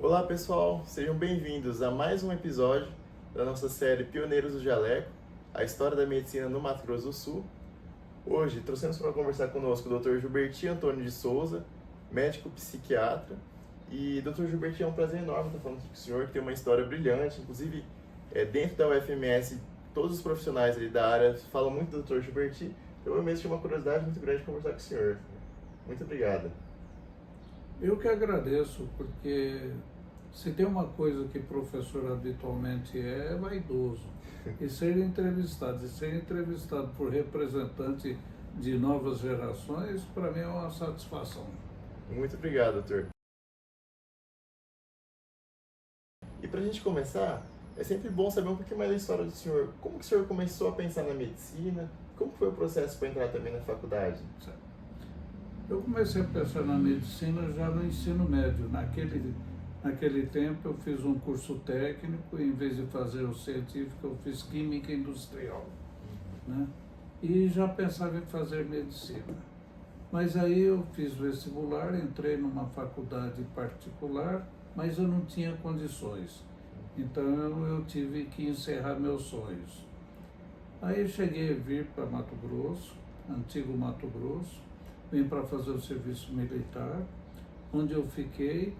Olá pessoal, sejam bem-vindos a mais um episódio da nossa série Pioneiros do Jaleco, a história da medicina no Mato Grosso do Sul. Hoje trouxemos para conversar conosco o Dr. Gilberti Antônio de Souza, médico psiquiatra. E Dr. Gilberti, é um prazer enorme estar falando com o senhor, que tem uma história brilhante, inclusive dentro da UFMS, todos os profissionais ali da área falam muito do Dr. Gilberti, então eu mesmo tinha uma curiosidade muito grande de conversar com o senhor. Muito obrigado. Eu que agradeço, porque se tem uma coisa que professor habitualmente é vaidoso. E ser entrevistado por representante de novas gerações, para mim é uma satisfação. Muito obrigado, doutor. E para a gente começar, é sempre bom saber um pouquinho mais da história do senhor. Como que o senhor começou a pensar na medicina? Como que foi o processo para entrar também na faculdade? Eu comecei a pensar na medicina já no ensino médio. Naquele tempo eu fiz um curso técnico e em vez de fazer o científico eu fiz química industrial, né? E já pensava em fazer medicina. Mas aí eu fiz vestibular, entrei numa faculdade particular, mas eu não tinha condições. Então eu tive que encerrar meus sonhos. Aí cheguei a vir para Mato Grosso, antigo Mato Grosso, vim para fazer o serviço militar, onde eu fiquei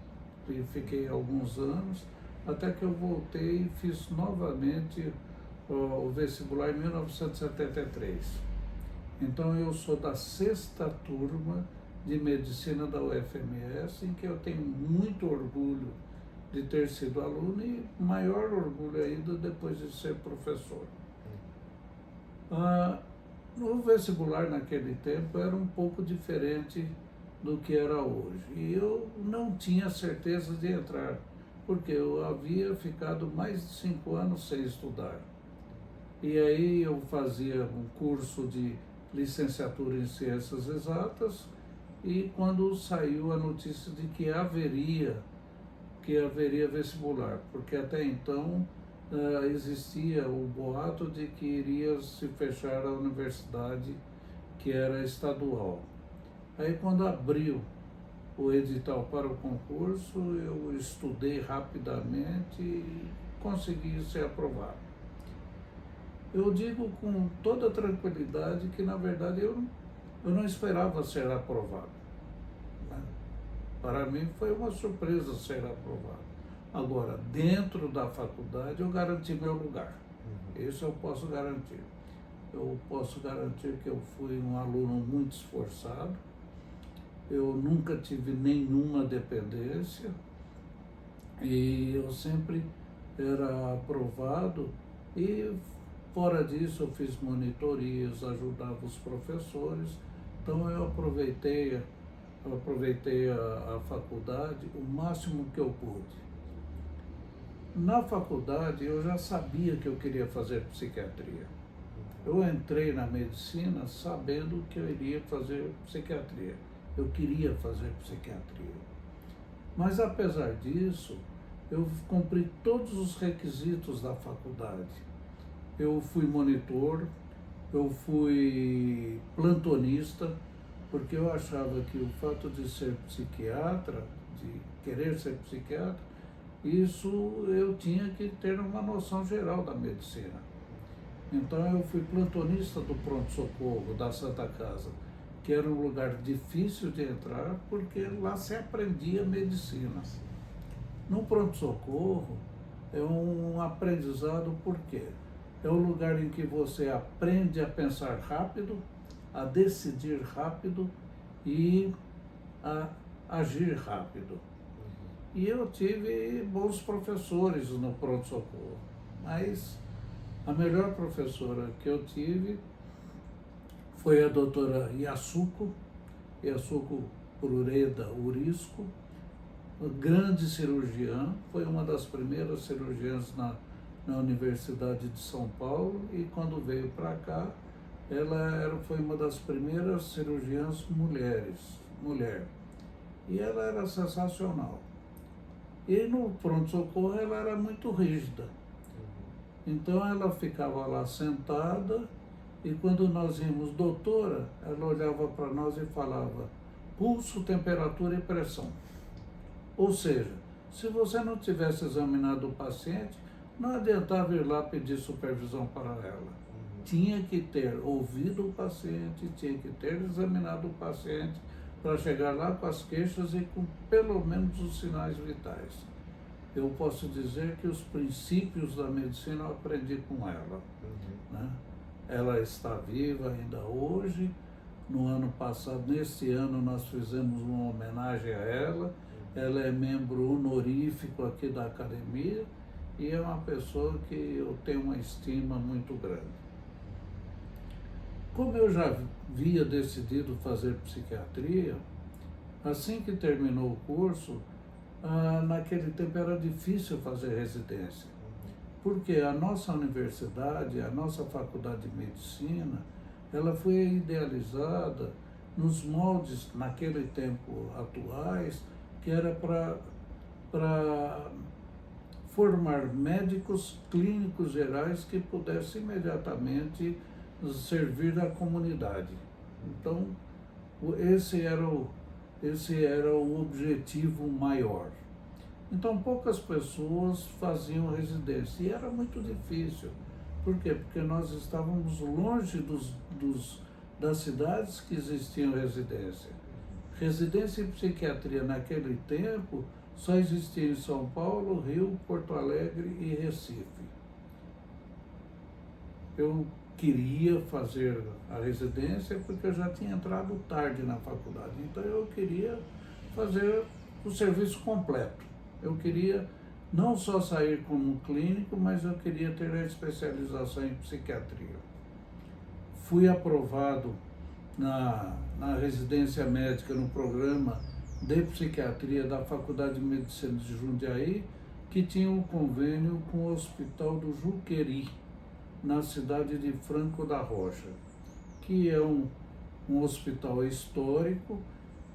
alguns anos, até que eu voltei e fiz novamente o vestibular em 1973. Então eu sou da sexta turma de medicina da UFMS, em que eu tenho muito orgulho de ter sido aluno e maior orgulho ainda depois de ser professor. O vestibular naquele tempo era um pouco diferente do que era hoje. E eu não tinha certeza de entrar, porque eu havia ficado mais de 5 anos sem estudar. E aí eu fazia um curso de licenciatura em Ciências Exatas, e quando saiu a notícia de que haveria vestibular, porque até então existia o boato de que iria se fechar a universidade que era estadual. Aí quando abriu o edital para o concurso, eu estudei rapidamente e consegui ser aprovado. Eu digo com toda tranquilidade que, na verdade, eu não esperava ser aprovado, né? Para mim foi uma surpresa ser aprovado. Agora, dentro da faculdade, eu garanti meu lugar. Isso eu posso garantir. Eu posso garantir que eu fui um aluno muito esforçado, eu nunca tive nenhuma dependência e eu sempre era aprovado, e fora disso eu fiz monitorias, ajudava os professores, então eu aproveitei a faculdade o máximo que eu pude. Na faculdade eu já sabia que eu queria fazer psiquiatria. Eu entrei na medicina sabendo que eu iria fazer psiquiatria. Eu queria fazer psiquiatria. Mas apesar disso, eu cumpri todos os requisitos da faculdade. Eu fui monitor, eu fui plantonista, porque eu achava que o fato de ser psiquiatra, de querer ser psiquiatra, isso eu tinha que ter uma noção geral da medicina. Então eu fui plantonista do pronto-socorro da Santa Casa, que era um lugar difícil de entrar, porque lá se aprendia medicina. No pronto-socorro é um aprendizado, por quê? É o lugar em que você aprende a pensar rápido, a decidir rápido e a agir rápido. E eu tive bons professores no pronto-socorro, mas a melhor professora que eu tive foi a doutora Yasuko Ureda Urisco, grande cirurgiã, foi uma das primeiras cirurgiãs na Universidade de São Paulo, e quando veio para cá, foi uma das primeiras cirurgiãs mulher, e ela era sensacional. E no pronto-socorro ela era muito rígida. Então ela ficava lá sentada, e quando nós íamos, doutora, ela olhava para nós e falava: pulso, temperatura e pressão. Ou seja, Se você não tivesse examinado o paciente, não adiantava ir lá pedir supervisão para ela. Tinha que ter ouvido o paciente, tinha que ter examinado o paciente para chegar lá com as queixas e com pelo menos os sinais vitais. Eu posso dizer que os princípios da medicina eu aprendi com ela. Né? Ela está viva ainda hoje. No ano passado, neste ano, nós fizemos uma homenagem a ela. Ela é membro honorífico aqui da academia e é uma pessoa que eu tenho uma estima muito grande. Como eu já havia decidido fazer psiquiatria, assim que terminou o curso, naquele tempo era difícil fazer residência, porque a nossa universidade, a nossa faculdade de medicina, ela foi idealizada nos moldes, naquele tempo atuais, que era para formar médicos clínicos gerais que pudessem imediatamente servir à comunidade. Então, esse era o objetivo maior. Então, poucas pessoas faziam residência, e era muito difícil. Por quê? Porque nós estávamos longe das cidades que existiam residência. Residência em psiquiatria naquele tempo só existia em São Paulo, Rio, Porto Alegre e Recife. Eu queria fazer a residência porque eu já tinha entrado tarde na faculdade, então eu queria fazer o serviço completo. Eu queria não só sair como clínico, mas eu queria ter a especialização em psiquiatria. Fui aprovado na residência médica, no programa de psiquiatria da Faculdade de Medicina de Jundiaí, que tinha um convênio com o Hospital do Juqueri, na cidade de Franco da Rocha, que é um hospital histórico,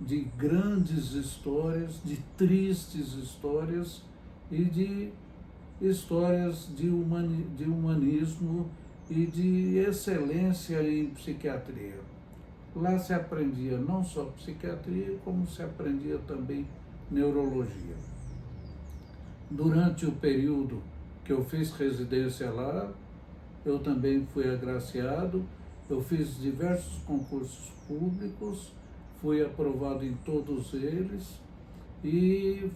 de grandes histórias, de tristes histórias e de histórias de humanismo e de excelência em psiquiatria. Lá se aprendia não só psiquiatria, como se aprendia também neurologia. Durante o período que eu fiz residência lá, eu também fui agraciado, eu fiz diversos concursos públicos, fui aprovado em todos eles e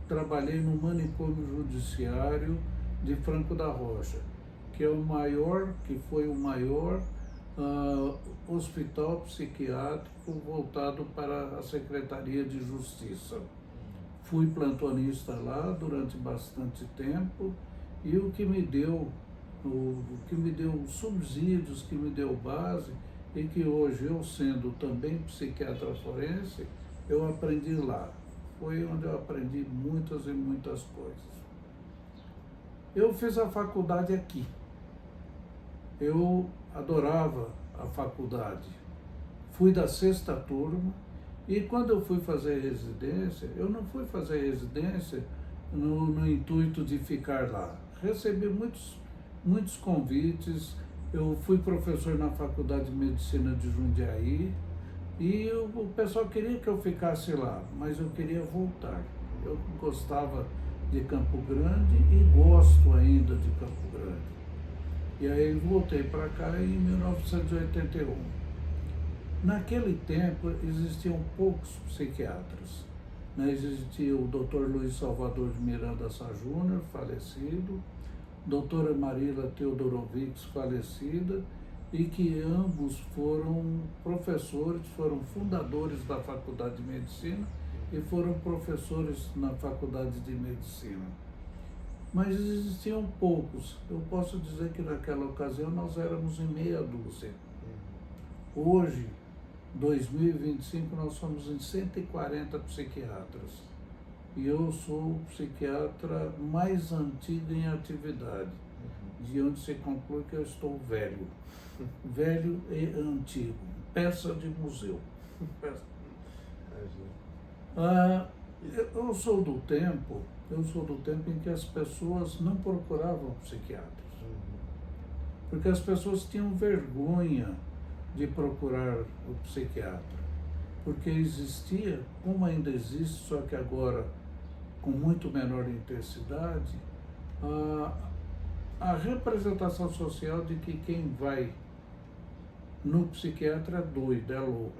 trabalhei no manicômio judiciário de Franco da Rocha, que foi o maior hospital psiquiátrico voltado para a Secretaria de Justiça. Fui plantonista lá durante bastante tempo e o que me deu subsídios, que me deu base, e que hoje eu sendo também psiquiatra forense, eu aprendi lá. Foi onde eu aprendi muitas e muitas coisas. Eu fiz a faculdade aqui. Eu adorava a faculdade. Fui da 6ª turma e quando eu fui fazer residência, eu não fui fazer residência no intuito de ficar lá. Recebi muitos convites. Eu fui professor na Faculdade de Medicina de Jundiaí e o pessoal queria que eu ficasse lá, mas eu queria voltar. Eu gostava de Campo Grande e gosto ainda de Campo Grande. E aí voltei para cá em 1981. Naquele tempo existiam poucos psiquiatras. Existia o Dr. Luiz Salvador de Miranda Sá Júnior, falecido, doutora Marila Teodorovics, falecida, e que ambos foram professores, foram fundadores da Faculdade de Medicina e foram professores na Faculdade de Medicina. Mas existiam poucos. Eu posso dizer que naquela ocasião nós éramos em meia dúzia. Hoje, 2025, nós somos em 140 psiquiatras. E eu sou o psiquiatra mais antigo em atividade, de onde se conclui que eu estou velho. Velho e antigo. Peça de museu. Eu sou do tempo em que as pessoas não procuravam psiquiatras. Porque as pessoas tinham vergonha de procurar o psiquiatra. Porque existia, como ainda existe, só que agora com muito menor intensidade, a representação social de que quem vai no psiquiatra é doido, é louco.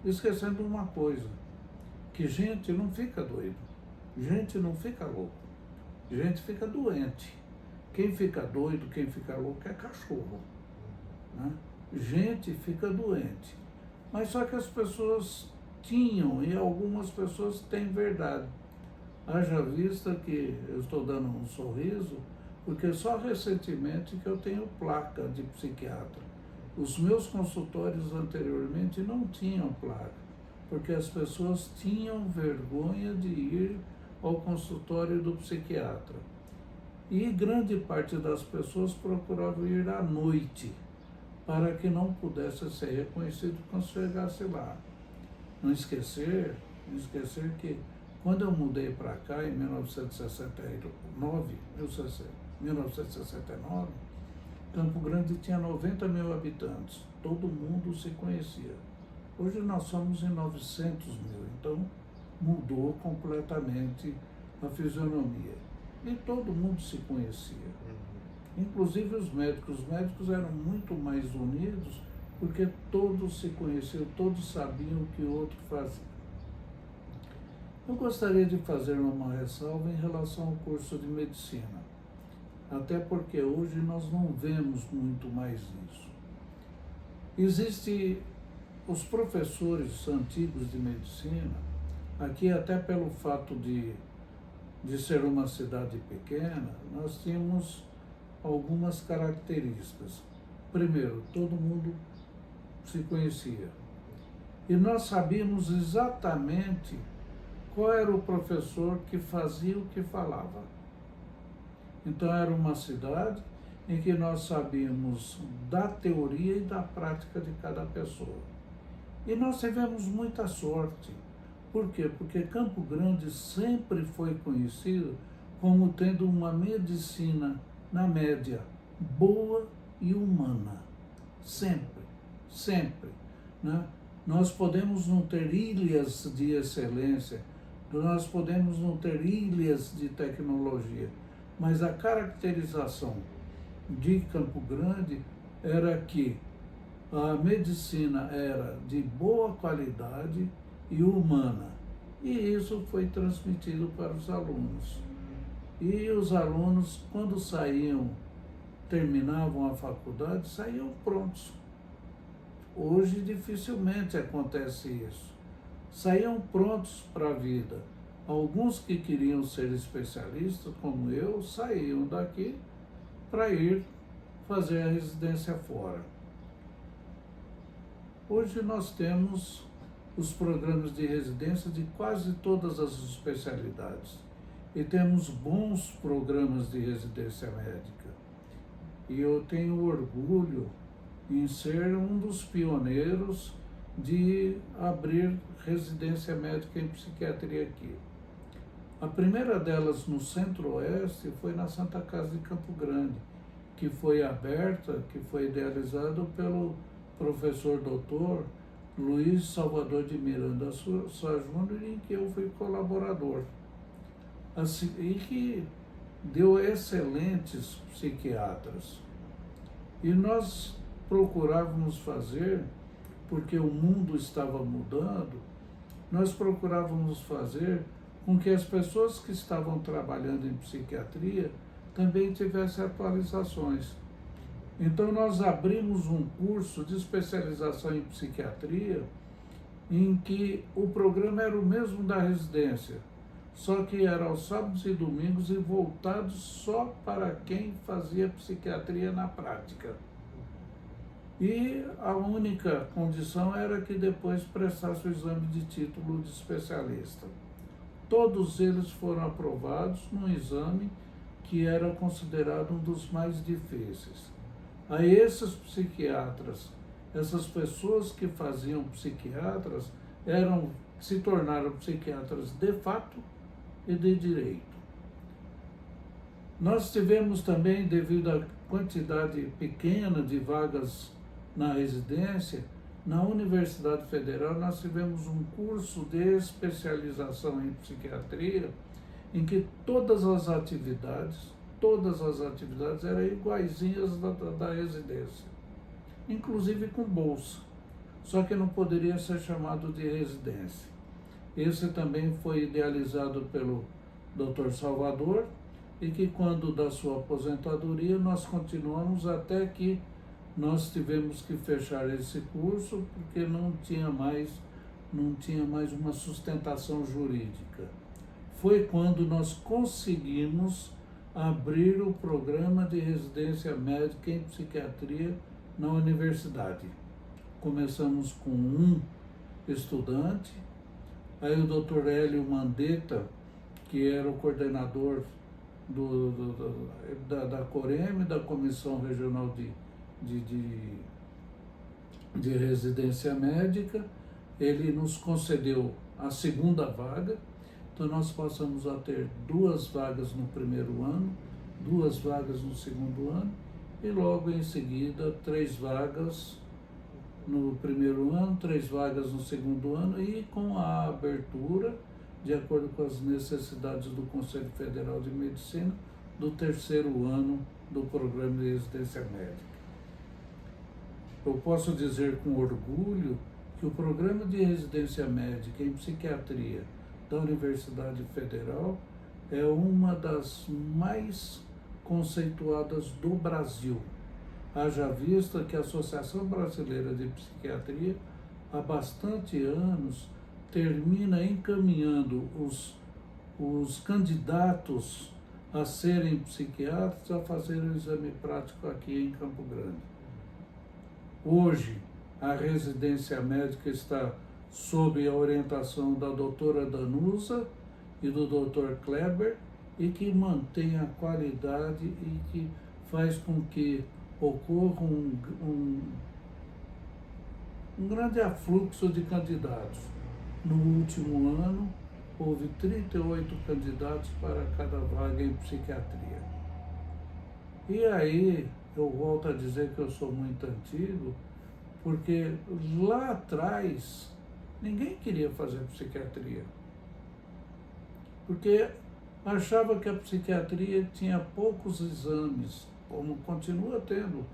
Esquecendo uma coisa, que gente não fica doido, gente não fica louco, gente fica doente. Quem fica doido, quem fica louco é cachorro, né? Gente fica doente. Mas só que as pessoas tinham, e algumas pessoas têm verdade. Haja vista que eu estou dando um sorriso, porque só recentemente que eu tenho placa de psiquiatra. Os meus consultórios anteriormente não tinham placa, porque as pessoas tinham vergonha de ir ao consultório do psiquiatra. E grande parte das pessoas procuravam ir à noite, para que não pudesse ser reconhecido quando chegasse lá. Não esquecer que quando eu mudei para cá em 1969, Campo Grande tinha 90 mil habitantes, todo mundo se conhecia. Hoje nós somos em 900 mil, então mudou completamente a fisionomia. E todo mundo se conhecia, inclusive os médicos. Os médicos eram muito mais unidos porque todos se conheciam, todos sabiam o que o outro fazia. Eu gostaria de fazer uma ressalva em relação ao curso de medicina, até porque hoje nós não vemos muito mais isso. Existem os professores antigos de medicina, aqui até pelo fato de ser uma cidade pequena, nós tínhamos algumas características. Primeiro, todo mundo se conhecia. E nós sabíamos exatamente qual era o professor que fazia o que falava. Então era uma cidade em que nós sabíamos da teoria e da prática de cada pessoa. E nós tivemos muita sorte. Por quê? Porque Campo Grande sempre foi conhecido como tendo uma medicina, na média, boa e humana. Sempre, sempre, né? Nós podemos não ter ilhas de excelência, nós podemos não ter ilhas de tecnologia, mas a caracterização de Campo Grande era que a medicina era de boa qualidade e humana. E isso foi transmitido para os alunos. E os alunos, quando terminavam a faculdade, saíam prontos. Hoje dificilmente acontece isso. Saíam prontos para a vida. Alguns que queriam ser especialistas, como eu, saíam daqui para ir fazer a residência fora. Hoje nós temos os programas de residência de quase todas as especialidades. E temos bons programas de residência médica. E eu tenho orgulho em ser um dos pioneiros de abrir residência médica em psiquiatria aqui. A primeira delas no Centro-Oeste foi na Santa Casa de Campo Grande, que foi aberta, que foi idealizado pelo professor doutor Luiz Salvador de Miranda Sá Júnior, em que eu fui colaborador. Assim, e que deu excelentes psiquiatras. E nós procurávamos fazer, porque o mundo estava mudando, nós procurávamos fazer com que as pessoas que estavam trabalhando em psiquiatria também tivessem atualizações. Então nós abrimos um curso de especialização em psiquiatria, em que o programa era o mesmo da residência, só que era aos sábados e domingos e voltado só para quem fazia psiquiatria na prática. E a única condição era que depois prestasse o exame de título de especialista. Todos eles foram aprovados num exame que era considerado um dos mais difíceis. A esses psiquiatras, essas pessoas que faziam psiquiatras, se tornaram psiquiatras de fato e de direito. Nós tivemos também, devido à quantidade pequena de vagas na residência, na Universidade Federal nós tivemos um curso de especialização em psiquiatria em que todas as atividades eram iguaizinhas da residência, inclusive com bolsa, só que não poderia ser chamado de residência. Esse também foi idealizado pelo Dr. Salvador, e que quando da sua aposentadoria nós continuamos até que nós tivemos que fechar esse curso porque não tinha mais uma sustentação jurídica. Foi quando nós conseguimos abrir o programa de residência médica em psiquiatria na universidade. Começamos com um estudante, aí o Dr. Hélio Mandetta, que era o coordenador da COREM, da Comissão Regional de Residência Médica, ele nos concedeu a segunda vaga, então nós passamos a ter 2 vagas no primeiro ano, 2 vagas no segundo ano, e logo em seguida 3 vagas no primeiro ano, 3 vagas no segundo ano, e com a abertura, de acordo com as necessidades do Conselho Federal de Medicina, do 3º ano do programa de residência médica. Eu posso dizer com orgulho que o programa de residência médica em psiquiatria da Universidade Federal é uma das mais conceituadas do Brasil. Haja vista que a Associação Brasileira de Psiquiatria, há bastante anos, termina encaminhando os candidatos a serem psiquiatras a fazerem o exame prático aqui em Campo Grande. Hoje, a residência médica está sob a orientação da doutora Danusa e do doutor Kleber, e que mantém a qualidade e que faz com que ocorra um grande afluxo de candidatos. No último ano, houve 38 candidatos para cada vaga em psiquiatria. E aí, eu volto a dizer que eu sou muito antigo, porque lá atrás, ninguém queria fazer psiquiatria. Porque achava que a psiquiatria tinha poucos exames, como continua tendo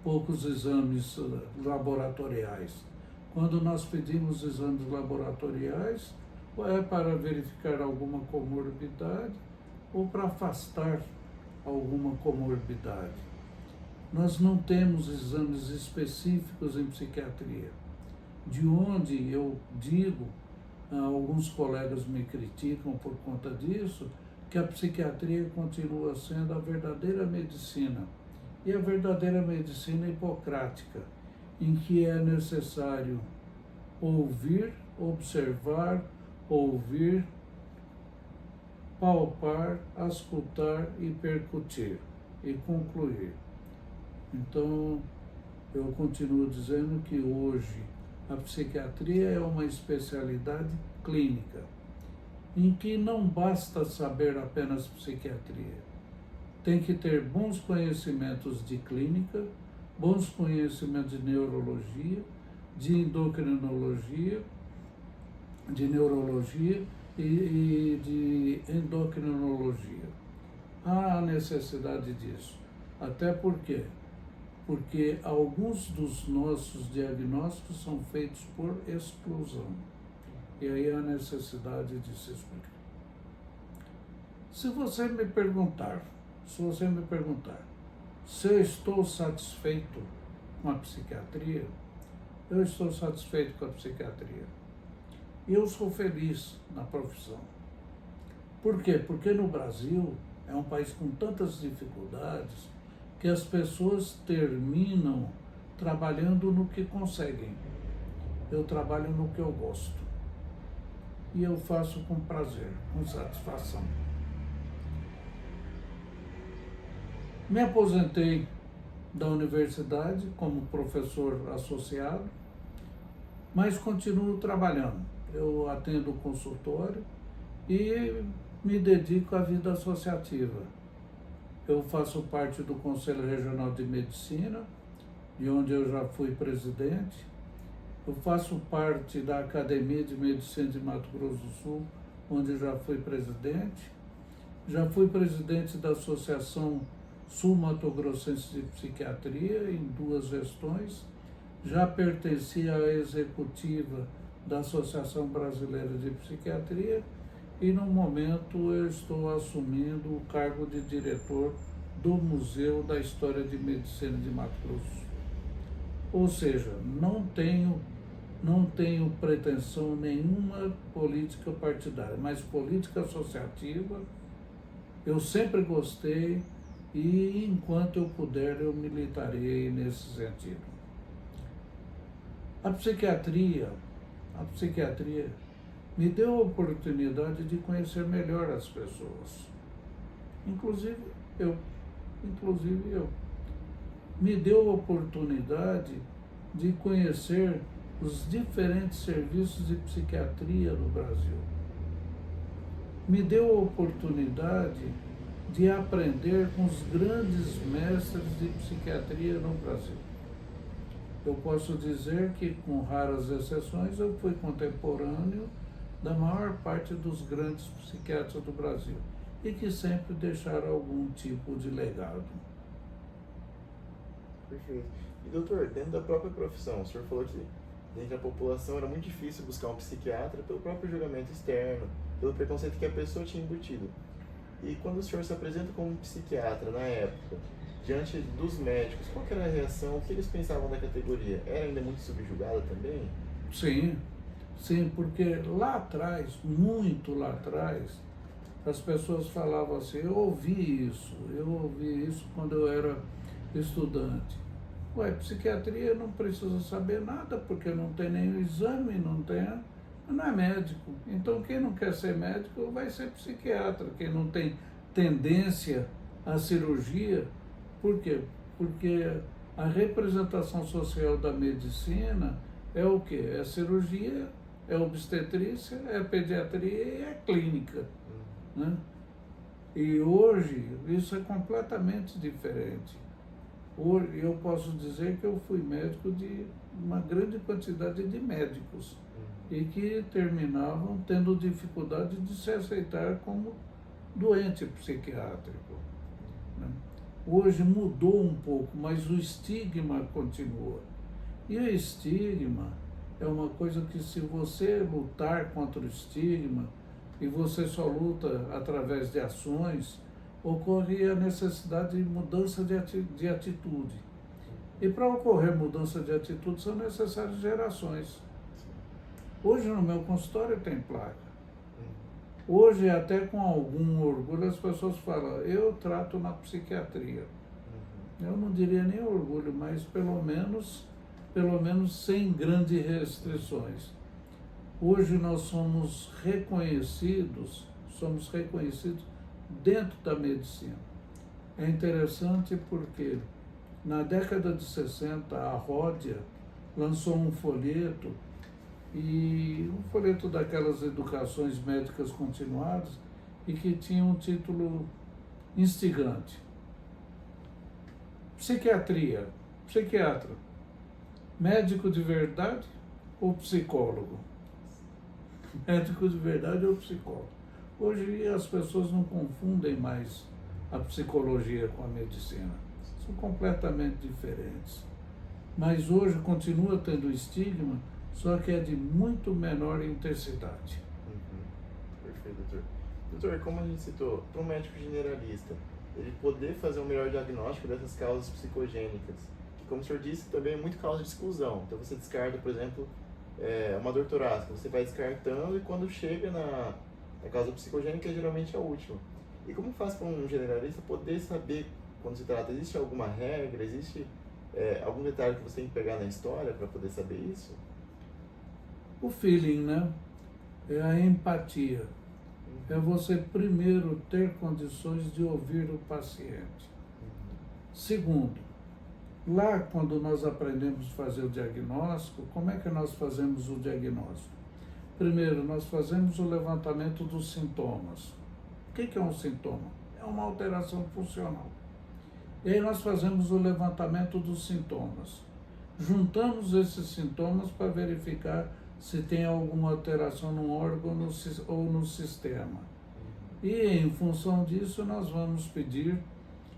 poucos exames laboratoriais. Quando nós pedimos exames laboratoriais, ou é para verificar alguma comorbidade ou para afastar alguma comorbidade. Nós não temos exames específicos em psiquiatria, de onde eu digo, alguns colegas me criticam por conta disso, que a psiquiatria continua sendo a verdadeira medicina, e a verdadeira medicina hipocrática, em que é necessário ouvir, observar, ouvir, palpar, auscultar e percutir e concluir. Então, eu continuo dizendo que hoje a psiquiatria é uma especialidade clínica, em que não basta saber apenas psiquiatria. Tem que ter bons conhecimentos de clínica, bons conhecimentos de neurologia, de endocrinologia, de neurologia e de endocrinologia. Há necessidade disso. Até porque alguns dos nossos diagnósticos são feitos por exclusão. E aí há necessidade de se explicar. Se você me perguntar se eu estou satisfeito com a psiquiatria, eu estou satisfeito com a psiquiatria. E eu sou feliz na profissão. Por quê? Porque no Brasil é um país com tantas dificuldades que as pessoas terminam trabalhando no que conseguem. Eu trabalho no que eu gosto. E eu faço com prazer, com satisfação. Me aposentei da universidade como professor associado, mas continuo trabalhando. Eu atendo o consultório e me dedico à vida associativa. Eu faço parte do Conselho Regional de Medicina, de onde eu já fui presidente. Eu faço parte da Academia de Medicina de Mato Grosso do Sul, onde já fui presidente. Já fui presidente da Associação Sul-Mato-Grossense de Psiquiatria em 2 gestões. Já pertenci à executiva da Associação Brasileira de Psiquiatria e, no momento, eu estou assumindo o cargo de diretor do Museu da História de Medicina de Mato Grosso. Ou seja, não tenho pretensão nenhuma política partidária, mas política associativa eu sempre gostei e, enquanto eu puder, eu militarei nesse sentido. A psiquiatria me deu a oportunidade de conhecer melhor as pessoas, inclusive eu. Me deu a oportunidade de conhecer os diferentes serviços de psiquiatria no Brasil. Me deu a oportunidade de aprender com os grandes mestres de psiquiatria no Brasil. Eu posso dizer que, com raras exceções, eu fui contemporâneo da maior parte dos grandes psiquiatras do Brasil e que sempre deixaram algum tipo de legado. Perfeito. E doutor, dentro da própria profissão, o senhor falou que dentro da população era muito difícil buscar um psiquiatra pelo próprio julgamento externo, pelo preconceito que a pessoa tinha embutido. E quando o senhor se apresenta como psiquiatra na época, diante dos médicos, qual que era a reação, o que eles pensavam da categoria? Era ainda muito subjugada também? Sim, porque lá atrás, muito lá atrás, as pessoas falavam assim, eu ouvi isso quando eu era estudante. Psiquiatria não precisa saber nada, porque não tem nenhum exame, não é médico. Então, quem não quer ser médico vai ser psiquiatra. Quem não tem tendência à cirurgia, por quê? Porque a representação social da medicina é o quê? É cirurgia, é obstetrícia, é pediatria e é clínica, né? E hoje isso é completamente diferente. Hoje eu posso dizer que eu fui médico de uma grande quantidade de médicos e que terminavam tendo dificuldade de se aceitar como doente psiquiátrico, né? Hoje mudou um pouco, mas o estigma continua. E o estigma é uma coisa que, se você lutar contra o estigma, e você só luta através de ações, ocorre a necessidade de mudança de atitude. E para ocorrer mudança de atitude são necessárias gerações. Hoje no meu consultório tem placa. Hoje, até com algum orgulho, as pessoas falam, eu trato na psiquiatria. Eu não diria nem orgulho, mas pelo menos sem grandes restrições. Hoje nós somos reconhecidos dentro da medicina. É interessante porque na década de 60 a Ródia lançou um folheto, e um folheto daquelas educações médicas continuadas, e que tinha um título instigante. Psiquiatra, médico de verdade ou psicólogo? Médico de verdade ou psicólogo? Hoje as pessoas não confundem mais a psicologia com a medicina. São completamente diferentes. Mas hoje continua tendo estigma, só que é de muito menor intensidade. Perfeito, doutor. Doutor, como a gente citou, para um médico generalista, ele poder fazer um melhor diagnóstico dessas causas psicogênicas, que, como o senhor disse, também é muito causa de exclusão. Então você descarta, por exemplo, uma dor torácica, você vai descartando, e quando chega na causa psicogênica, geralmente é a última. E como faz para um generalista poder saber, quando se trata, existe alguma regra, existe algum detalhe que você tem que pegar na história para poder saber isso? O feeling, né? É a empatia. É você primeiro ter condições de ouvir o paciente. Segundo, lá quando nós aprendemos a fazer o diagnóstico, como é que nós fazemos o diagnóstico? Primeiro, nós fazemos o levantamento dos sintomas. O que é um sintoma? É uma alteração funcional. E aí nós fazemos o levantamento dos sintomas. Juntamos esses sintomas para verificar se tem alguma alteração no órgão ou no sistema. E em função disso nós vamos pedir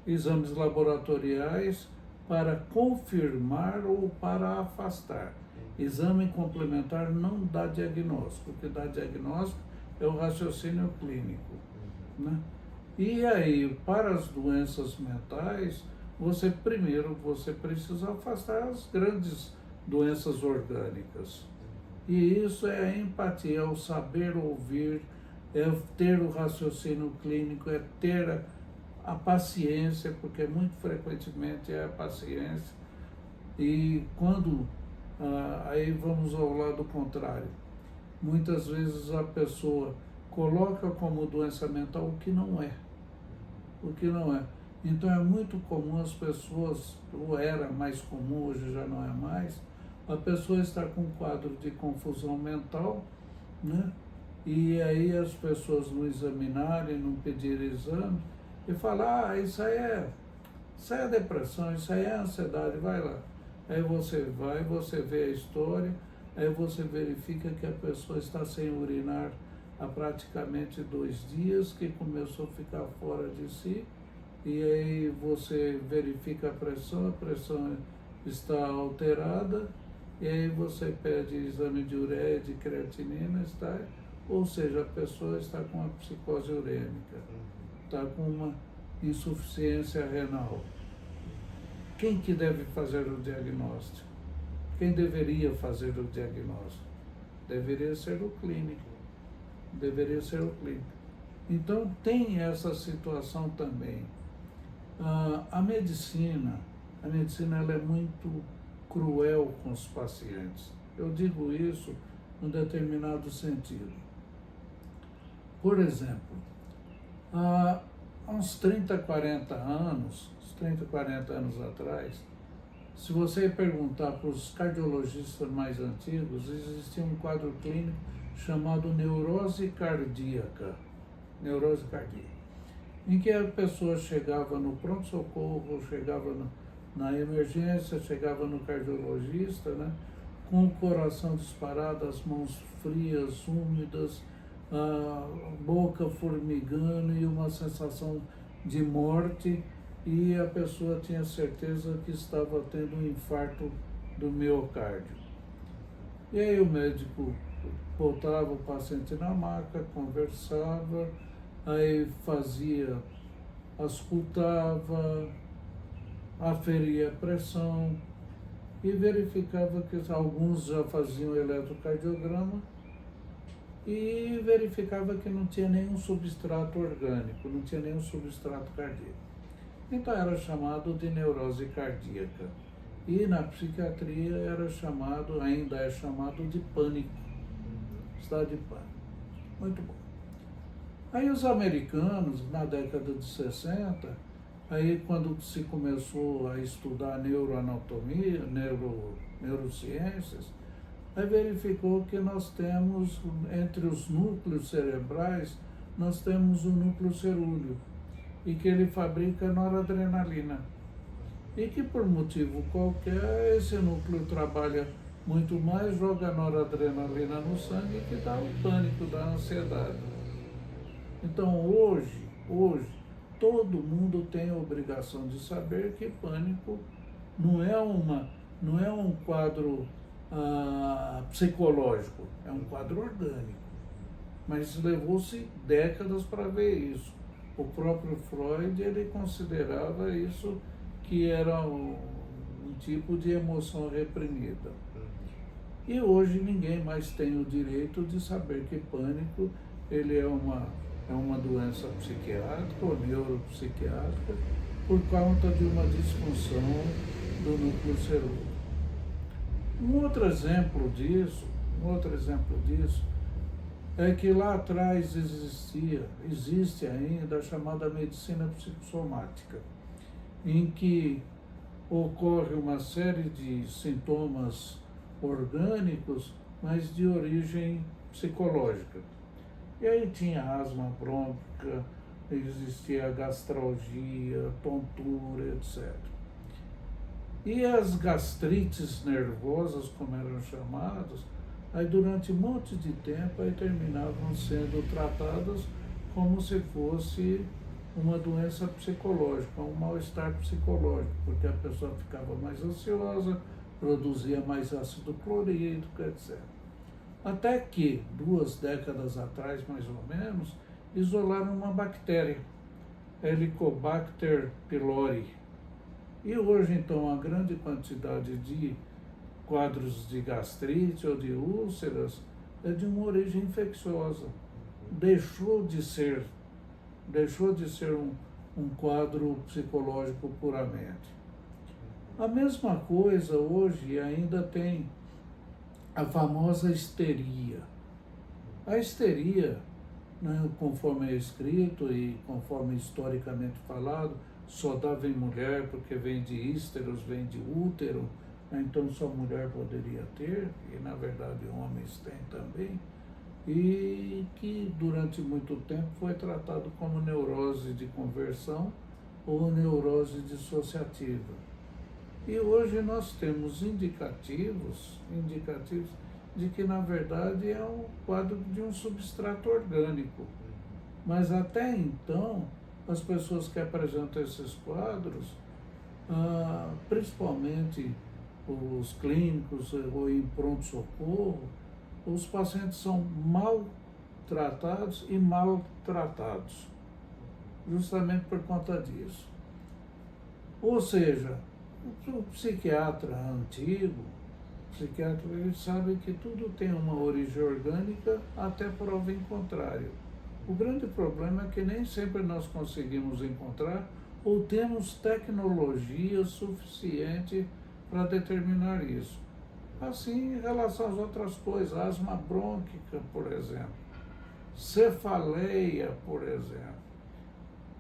exames laboratoriais para confirmar ou para afastar. Exame complementar não dá diagnóstico, o que dá diagnóstico é o raciocínio clínico, né? E aí, para as doenças mentais, você precisa afastar as grandes doenças orgânicas. E isso é a empatia, é o saber ouvir, é ter o raciocínio clínico, é ter a paciência, porque muito frequentemente é a paciência. E quando, aí vamos ao lado contrário, muitas vezes a pessoa coloca como doença mental o que não é. O que não é. Então é muito comum as pessoas, ou era mais comum, hoje já não é mais, a pessoa estar com um quadro de confusão mental, né? E aí as pessoas não examinarem, não pedirem exame, e falar, isso aí é depressão, isso aí é ansiedade, vai lá. Aí você vai, você vê a história, aí você verifica que a pessoa está sem urinar há praticamente 2 dias, que começou a ficar fora de si, e aí você verifica a pressão está alterada, e aí você pede exame de ureia, de creatinina, ou seja, a pessoa está com uma psicose urêmica, está com uma insuficiência renal. Quem que deve fazer o diagnóstico? Quem deveria fazer o diagnóstico? Deveria ser o clínico. Deveria ser o clínico. Então, tem essa situação também. A medicina ela é muito cruel com os pacientes. Eu digo isso num determinado sentido. Por exemplo, há uns 30, 40 anos atrás, se você perguntar para os cardiologistas mais antigos, existia um quadro clínico chamado neurose cardíaca, em que a pessoa chegava no pronto-socorro, chegava na emergência, chegava no cardiologista, né, com o coração disparado, as mãos frias, úmidas, a boca formigando e uma sensação de morte, e a pessoa tinha certeza que estava tendo um infarto do miocárdio. E aí o médico botava o paciente na maca, conversava, aí auscultava, aferia a pressão e verificava que alguns já faziam eletrocardiograma e verificava que não tinha nenhum substrato orgânico, não tinha nenhum substrato cardíaco. Então era chamado de neurose cardíaca. E na psiquiatria ainda é chamado de pânico, estado de pânico. Muito bom. Aí os americanos, na década de 60, aí quando se começou a estudar neuroanatomia, neurociências, aí verificou que nós temos, entre os núcleos cerebrais, nós temos o núcleo cerúleo, e que ele fabrica noradrenalina. E que por motivo qualquer, esse núcleo trabalha muito mais, joga noradrenalina no sangue, que dá o pânico, dá a ansiedade. Então hoje, todo mundo tem a obrigação de saber que pânico não é um quadro psicológico, é um quadro orgânico. Mas levou-se décadas para ver isso. O próprio Freud, ele considerava isso que era um tipo de emoção reprimida. E hoje ninguém mais tem o direito de saber que pânico ele é uma doença psiquiátrica ou neuropsiquiátrica por conta de uma disfunção do núcleo cerúleo. Um outro exemplo disso é que lá atrás existe ainda a chamada medicina psicossomática, em que ocorre uma série de sintomas orgânicos, mas de origem psicológica. E aí tinha asma brônquica, existia gastralgia, tontura, etc. E as gastrites nervosas, como eram chamadas, aí durante um monte de tempo aí terminavam sendo tratadas como se fosse uma doença psicológica, um mal-estar psicológico, porque a pessoa ficava mais ansiosa, produzia mais ácido clorídrico, etc. Até que, 2 décadas atrás, mais ou menos, isolaram uma bactéria, Helicobacter pylori. E hoje, então, a grande quantidade de quadros de gastrite ou de úlceras é de uma origem infecciosa. Deixou de ser um quadro psicológico puramente. A mesma coisa hoje ainda tem a famosa histeria. A histeria, né, conforme é escrito e conforme historicamente falado, só dava em mulher porque vem de hísteros, vem de útero, né, então só mulher poderia ter, e na verdade homens têm também, e que durante muito tempo foi tratado como neurose de conversão ou neurose dissociativa. E hoje nós temos indicativos de que na verdade é um quadro de um substrato orgânico. Mas até então, as pessoas que apresentam esses quadros, principalmente os clínicos ou em pronto-socorro, os pacientes são mal tratados e maltratados, justamente por conta disso. Ou seja, o psiquiatra antigo, ele sabe que tudo tem uma origem orgânica até prova em contrário. O grande problema é que nem sempre nós conseguimos encontrar ou temos tecnologia suficiente para determinar isso. Assim, em relação às outras coisas, asma brônquica, por exemplo, cefaleia, por exemplo.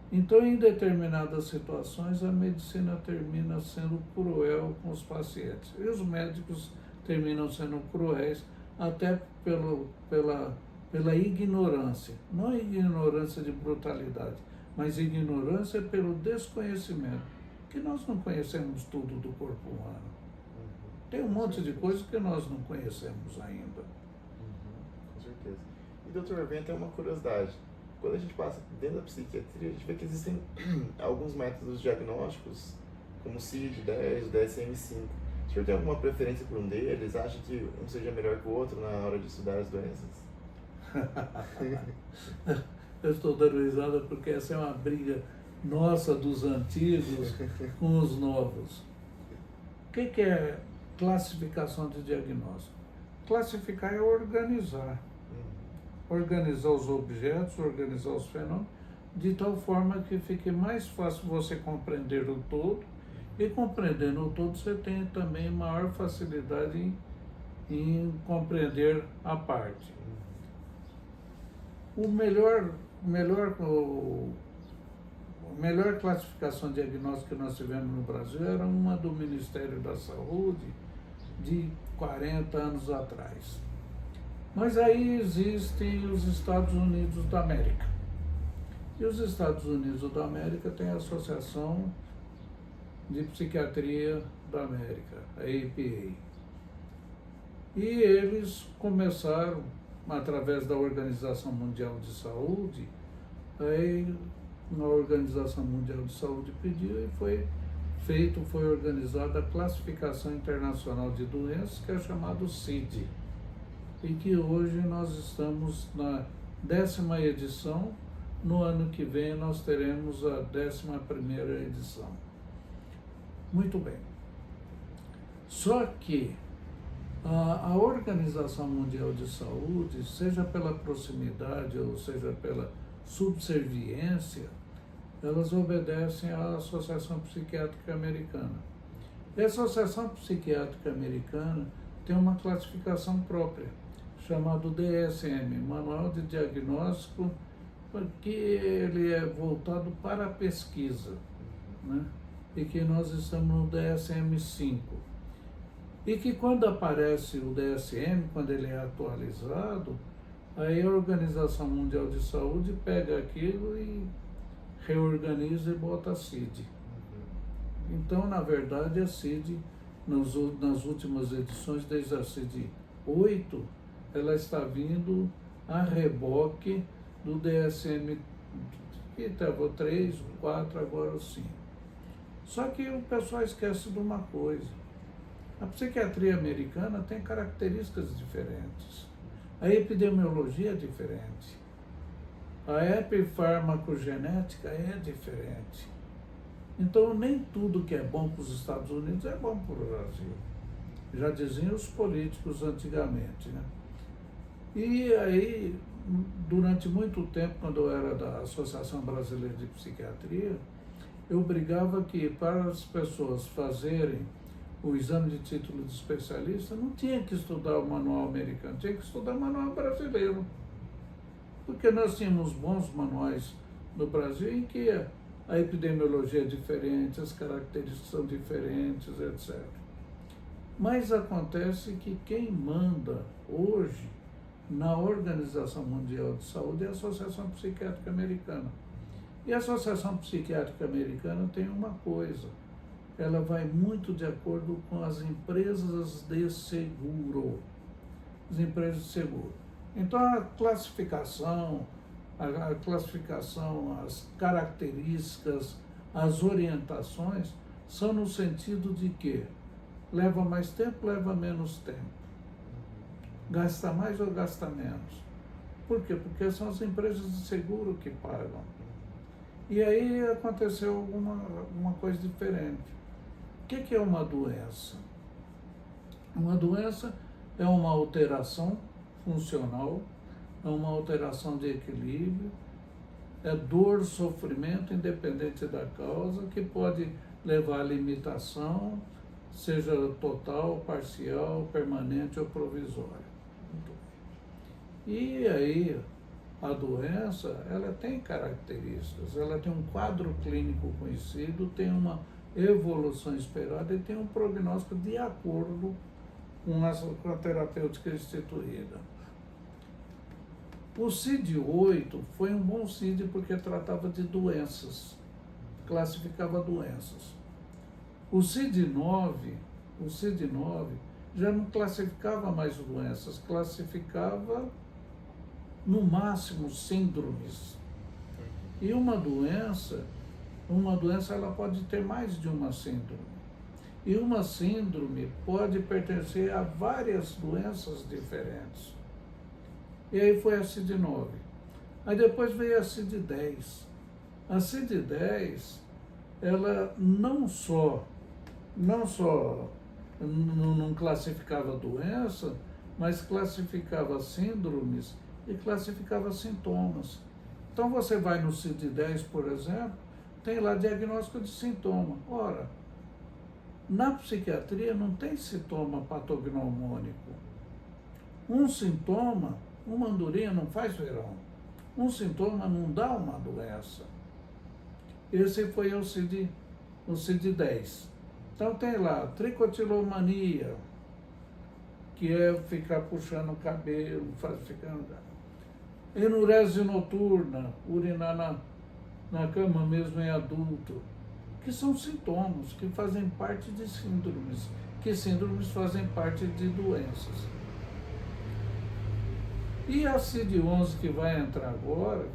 Então, em determinadas situações, a medicina termina sendo cruel com os pacientes. E os médicos terminam sendo cruéis até pela ignorância. Não ignorância de brutalidade, mas ignorância pelo desconhecimento. Que nós não conhecemos tudo do corpo humano. Tem um monte de coisas que nós não conhecemos ainda. Com certeza. E, doutor, vem até uma curiosidade. Quando a gente passa dentro da psiquiatria, a gente vê que existem alguns métodos diagnósticos, como o CID-10, o DSM-5. O senhor tem alguma preferência por um deles? Acha que um seja melhor que o outro na hora de estudar as doenças? Eu estou dando risada porque essa é uma briga nossa dos antigos com os novos. O que é classificação de diagnóstico? Classificar é organizar. Organizar os objetos, organizar os fenômenos, de tal forma que fique mais fácil você compreender o todo, e compreendendo o todo você tem também maior facilidade em compreender a parte. A melhor classificação diagnóstica que nós tivemos no Brasil era uma do Ministério da Saúde de 40 anos atrás. Mas aí existem os Estados Unidos da América. E os Estados Unidos da América têm a Associação de Psiquiatria da América, a APA. E eles começaram, através da Organização Mundial de Saúde, aí a Organização Mundial de Saúde pediu e foi organizada a Classificação Internacional de Doenças, que é chamado CID. E que hoje nós estamos na 10ª edição, no ano que vem nós teremos a 11ª edição. Muito bem. Só que a Organização Mundial de Saúde, seja pela proximidade ou seja pela subserviência, elas obedecem à Associação Psiquiátrica Americana. E a Associação Psiquiátrica Americana tem uma classificação própria, chamado DSM, Manual de Diagnóstico, porque ele é voltado para a pesquisa, né? E que nós estamos no DSM-5. E que quando aparece o DSM, quando ele é atualizado, aí a Organização Mundial de Saúde pega aquilo e reorganiza e bota a CID. Então, na verdade, a CID, nas últimas edições, desde a CID 8, ela está vindo a reboque do DSM que estava o 3, o 4, agora o 5. Só que o pessoal esquece de uma coisa. A psiquiatria americana tem características diferentes. A epidemiologia é diferente. A epifarmacogenética é diferente. Então, nem tudo que é bom para os Estados Unidos é bom para o Brasil. Já diziam os políticos antigamente, né? E aí, durante muito tempo, quando eu era da Associação Brasileira de Psiquiatria, eu brigava que para as pessoas fazerem o exame de título de especialista, não tinha que estudar o manual americano, tinha que estudar o manual brasileiro. Porque nós tínhamos bons manuais no Brasil em que a epidemiologia é diferente, as características são diferentes, etc. Mas acontece que quem manda hoje na Organização Mundial de Saúde é a Associação Psiquiátrica Americana. E a Associação Psiquiátrica Americana tem uma coisa, ela vai muito de acordo com as empresas de seguro. As empresas de seguro. Então a classificação, as características, as orientações são no sentido de que leva mais tempo, leva menos tempo. Gasta mais ou gasta menos. Por quê? Porque são as empresas de seguro que pagam. E aí aconteceu uma coisa diferente. O que é uma doença? Uma doença é uma alteração funcional, é uma alteração de equilíbrio, é dor, sofrimento, independente da causa, que pode levar à limitação, seja total, parcial, permanente ou provisória. E aí, a doença, ela tem características, ela tem um quadro clínico conhecido, tem uma evolução esperada e tem um prognóstico de acordo com a terapêutica instituída. O CID-8 foi um bom CID porque tratava de doenças, classificava doenças. O CID-9 já não classificava mais doenças, classificava no máximo síndromes. E uma doença ela pode ter mais de uma síndrome. E uma síndrome pode pertencer a várias doenças diferentes. E aí foi a CID-9. Aí depois veio a CID-10. A CID-10, ela não só não classificava doença, mas classificava síndromes e classificava sintomas. Então você vai no CID-10, por exemplo, tem lá diagnóstico de sintoma. Ora, na psiquiatria não tem sintoma patognomônico. Um sintoma, uma andorinha não faz verão. Um sintoma não dá uma doença. Esse foi o CID-10. Então tem lá tricotilomania, que é ficar puxando o cabelo, enurese noturna, urinar na cama mesmo em adulto, que são sintomas que fazem parte de síndromes, que síndromes fazem parte de doenças. E a CID-11 que vai entrar agora,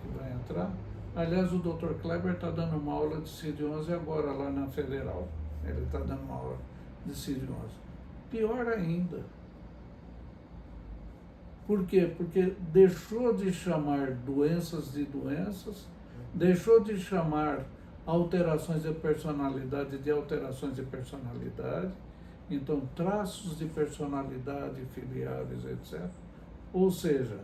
aliás, o Dr. Kleber está dando uma aula de CID-11 agora lá na Federal. Ele está dando uma aula de CID-11. Pior ainda. Por quê? Porque deixou de chamar doenças de doenças, deixou de chamar alterações de personalidade de alterações de personalidade, então traços de personalidade filiáveis, etc. Ou seja,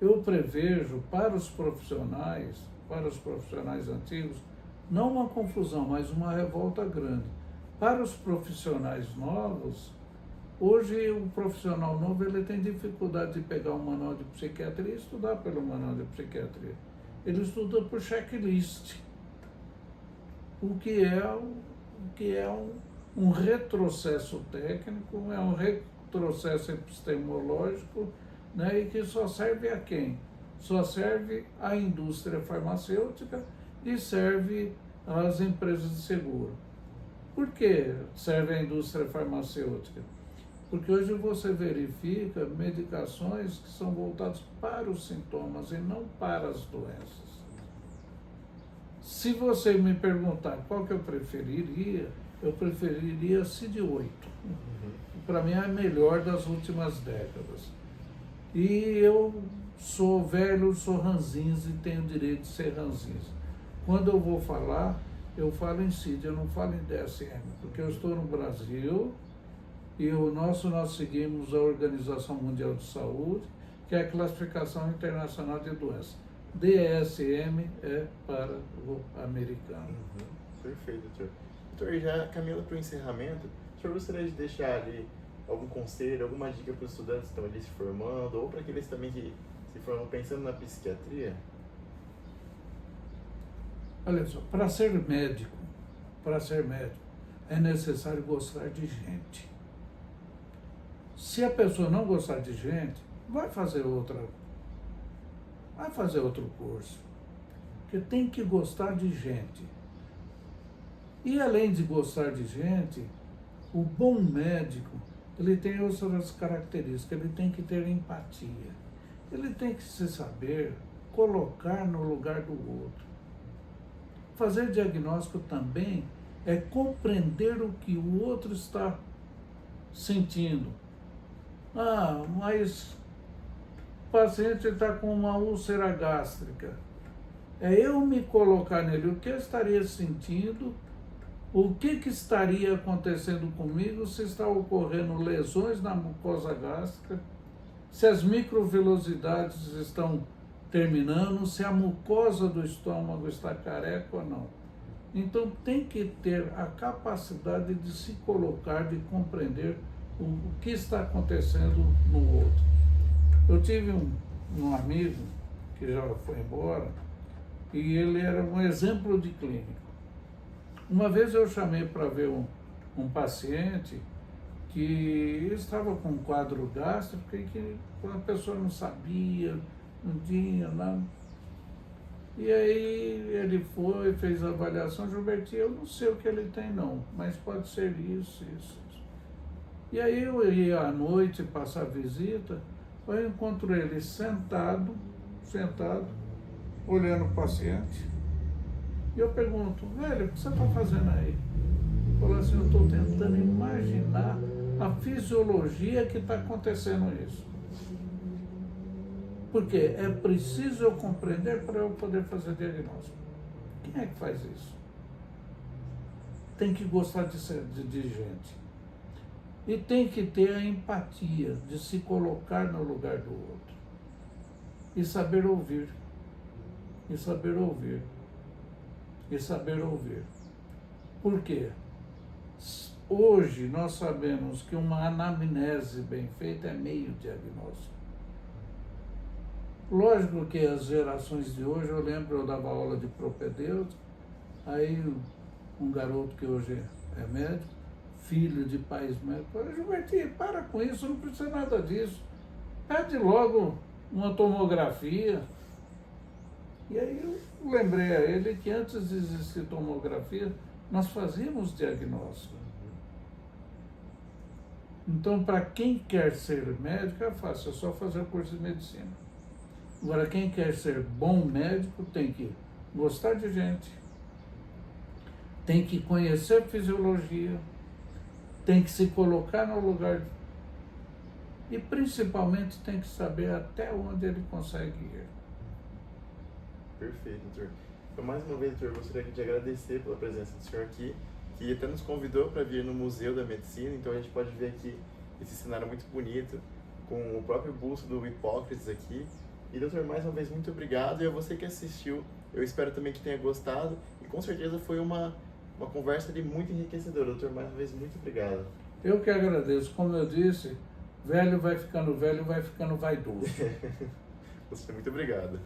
eu prevejo para os profissionais antigos, não uma confusão, mas uma revolta grande. Para os profissionais novos, hoje o profissional novo ele tem dificuldade de pegar um manual de psiquiatria e estudar pelo manual de psiquiatria. Ele estuda por checklist, o que é um retrocesso técnico, é um retrocesso epistemológico, né, e que só serve a quem? Só serve à indústria farmacêutica e serve às empresas de seguro. Por que serve à indústria farmacêutica? Porque hoje você verifica medicações que são voltadas para os sintomas e não para as doenças. Se você me perguntar qual que eu preferiria Cid 8. Para mim é a melhor das últimas décadas. E eu sou velho, sou ranzinza e tenho o direito de ser ranzinza. Quando eu vou falar, eu falo em Cid, eu não falo em DSM, porque eu estou no Brasil e nós seguimos a Organização Mundial de Saúde, que é a Classificação Internacional de Doenças. DSM é para o americano. Perfeito, doutor. Doutor, já caminhando para o encerramento, o senhor gostaria de deixar ali algum conselho, alguma dica para os estudantes que estão ali se formando, ou para aqueles também que se formam pensando na psiquiatria? Olha só, para ser médico, é necessário gostar de gente. Se a pessoa não gostar de gente, vai fazer outro curso. Porque tem que gostar de gente. E além de gostar de gente, o bom médico, ele tem outras características, ele tem que ter empatia. Ele tem que se saber colocar no lugar do outro. Fazer diagnóstico também é compreender o que o outro está sentindo. Ah, mas o paciente está com uma úlcera gástrica. É eu me colocar nele, o que eu estaria sentindo, o que estaria acontecendo comigo, se está ocorrendo lesões na mucosa gástrica, se as microvelocidades estão terminando, se a mucosa do estômago está careca ou não. Então tem que ter a capacidade de se colocar, de compreender o que está acontecendo no outro. Eu tive um amigo que já foi embora e ele era um exemplo de clínico. Uma vez eu chamei para ver um paciente que estava com um quadro gástrico e que a pessoa não sabia, não tinha nada. E aí ele foi, fez a avaliação, Gilbertinho, eu não sei o que ele tem não, mas pode ser isso. E aí eu ia à noite passar visita, eu encontro ele sentado, olhando o paciente. E eu pergunto, velho, o que você está fazendo aí? Ele falou assim, eu estou tentando imaginar a fisiologia que está acontecendo isso. Porque é preciso eu compreender para eu poder fazer diagnóstico. Quem é que faz isso? Tem que gostar de gente. E tem que ter a empatia de se colocar no lugar do outro. E saber ouvir. Por quê? Hoje nós sabemos que uma anamnese bem feita é meio diagnóstico. Lógico que as gerações de hoje, eu dava aula de propedêutica, aí um garoto que hoje é médico, filho de pais médicos, falou, Gilbertinho, para com isso, não precisa nada disso. Pede logo uma tomografia. E aí eu lembrei a ele que antes de existir tomografia, nós fazíamos diagnóstico. Então, para quem quer ser médico, é fácil, é só fazer o curso de medicina. Agora, quem quer ser bom médico tem que gostar de gente, tem que conhecer fisiologia, tem que se colocar no lugar e, principalmente, tem que saber até onde ele consegue ir. Perfeito, doutor. Então, mais uma vez, doutor, eu gostaria de agradecer pela presença do senhor aqui, que até nos convidou para vir no Museu da Medicina, então a gente pode ver aqui esse cenário muito bonito, com o próprio busto do Hipócrates aqui. E, doutor, mais uma vez, muito obrigado. E a você que assistiu, eu espero também que tenha gostado. E com certeza foi uma conversa ali muito enriquecedora. Doutor, mais uma vez, muito obrigado. Eu que agradeço. Como eu disse, velho vai ficando vaidoso. Muito obrigado.